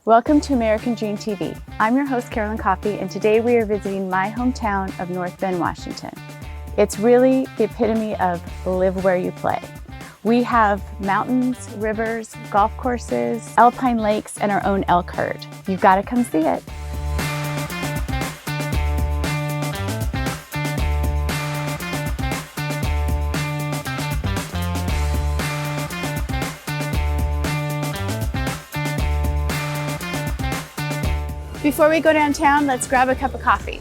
Welcome to American Dream TV. I'm your host, Carolyn Coffey, and today we are visiting my hometown of North Bend, Washington. It's really the epitome of live where you play. We have mountains, rivers, golf courses, alpine lakes, and our own elk herd. You've got to come see it. Before we go downtown, let's grab a cup of coffee.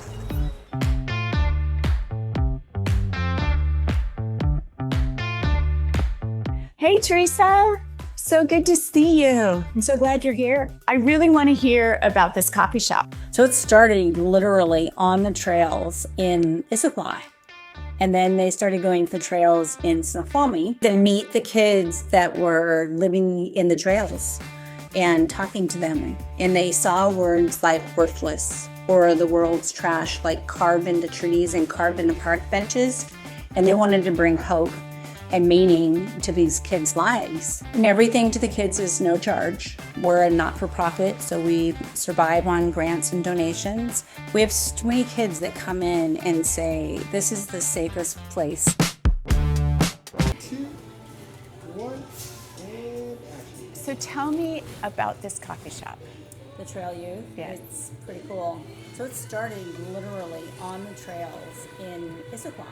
Hey, Teresa. So good to see you. I'm so glad you're here. I really want to hear about this coffee shop. So it started literally on the trails in Issaquah. And then they started going to the trails in Snoqualmie to meet the kids that were living in the trails and talking to them. And they saw words like worthless or the world's trash, like carved into trees and carved into park benches. And they wanted to bring hope and meaning to these kids' lives. Everything to the kids is no charge. We're a not-for-profit, so we survive on grants and donations. We have so many kids that come in and say, this is the safest place. 2, 1, and action. So tell me about this coffee shop. The Trail Youth, Yes. It's pretty cool. So it started literally on the trails in Issaquah.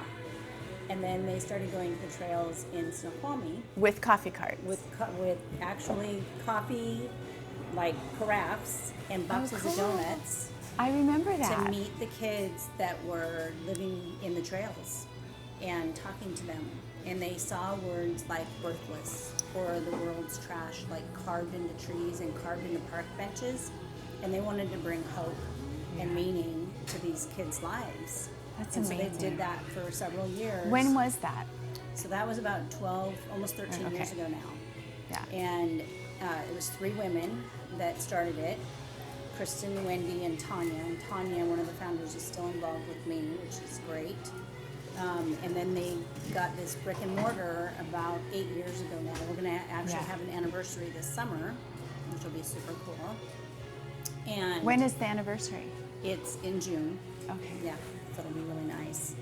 And then they started going to the trails in Snoqualmie With coffee carts. with actually coffee, like carafes and boxes cool. of donuts I remember that. to meet the kids that were living in the trails and talking to them. And they saw words like worthless or the world's trash, like carved into trees and carved into park benches. And they wanted to bring hope and meaning to these kids' lives. That's and amazing. So they did that for several years. When was that? So that was about 12, almost 13 Okay. years ago now. Yeah. And it was 3 women that started it, Kristen, Wendy, and Tanya. And Tanya, one of the founders, is still involved with me, which is great. And then they got this brick and mortar about 8 years ago now. We're going to actually have an anniversary this summer, which will be super cool. And When is the anniversary? it's in June. Okay. Yeah, so it'll be really nice.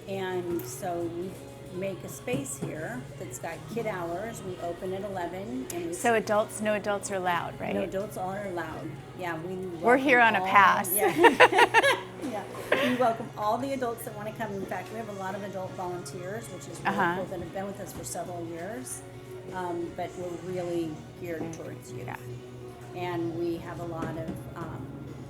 And so we make a space here that's got kid hours. We open at 11. And we So adults, no adults are allowed, right? no adults are allowed. Yeah, We're here on a pass. Yeah. Yeah. We welcome all the adults that want to come. In fact, we have a lot of adult volunteers, which is really cool, that have been with us for several years. But we're really geared towards youth. Yeah. And we have a lot of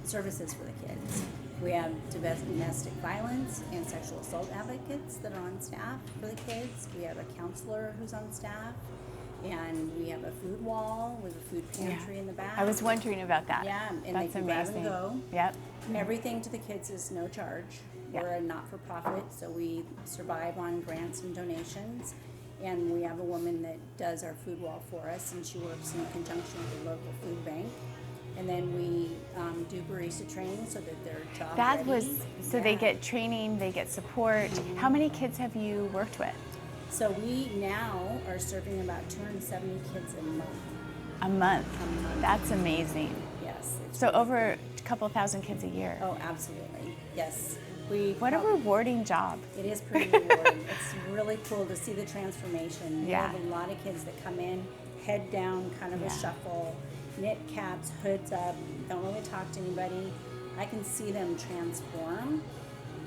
services for the kids. We have domestic violence and sexual assault advocates that are on staff for the kids. We have a counselor who's on staff. And we have a food wall with a food pantry in the back. I was wondering about that. Yeah, and That's they can amazing. grab and go. Yep. Everything to the kids is no charge. Yeah. We're a not-for-profit, so we survive on grants and donations. And we have a woman that does our food wall for us, and she works in conjunction with the local food bank. And then we do barista training so that they're job That ready. was, so they get training, they get support. How many kids have you worked with? So we now are serving about 270 kids a month. A month. A month. That's amazing. Yes. It's So really- over a couple thousand kids a year. Oh, absolutely. Yes. What a rewarding job. It is pretty rewarding. It's really cool to see the transformation. Yeah. We have a lot of kids that come in, head down, kind of a shuffle, knit caps, hoods up, don't really talk to anybody. I can see them transform.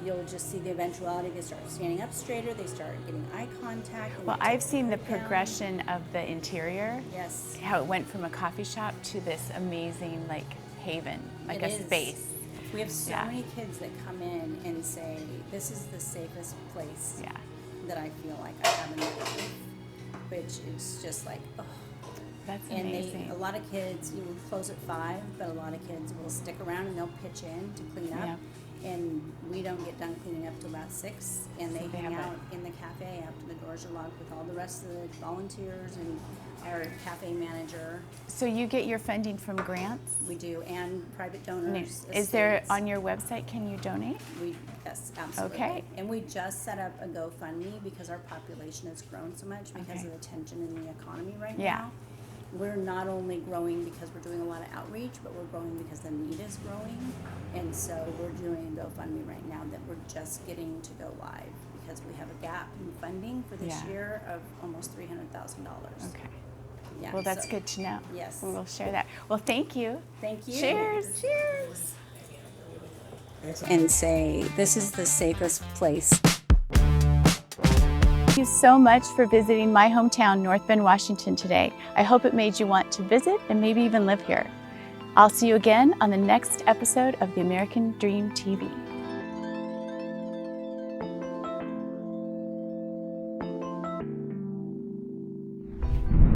You'll just see the eventuality. They start standing up straighter. They start getting eye contact. and Well, they take I've seen the their head down. progression of the interior. Yes. How it went from a coffee shop to this amazing like haven, like It a is. space. We have so Yeah. many kids that come in and say, this is the safest place Yeah. that I feel like I have in my life, which is just like, oh. That's And amazing. a lot of kids, we close at 5, but a lot of kids will stick around and they'll pitch in to clean up. Yep. And we don't get done cleaning up till about 6, and they they hang have out in the cafe after the doors are locked with all the rest of the volunteers and our cafe manager. So you get your funding from grants? We do, and private donors. Is there estates. on your website, can you donate? Yes, absolutely. Okay. And we just set up a GoFundMe because our population has grown so much because Okay. of the tension in the economy right Yeah. now. we're not only growing because we're doing a lot of outreach, but we're growing because the need is growing. And so we're doing a GoFundMe right now that we're just getting to go live because we have a gap in funding for this Yeah. year of almost $300,000. Okay. Yeah, Well, that's so- good to know. Yes. We will share that. Well, thank you. Thank you. Cheers. Cheers. Excellent. And say, this is the safest place. Thank you so much for visiting my hometown, North Bend, Washington today. I hope it made you want to visit and maybe even live here. I'll see you again on the next episode of the American Dream TV.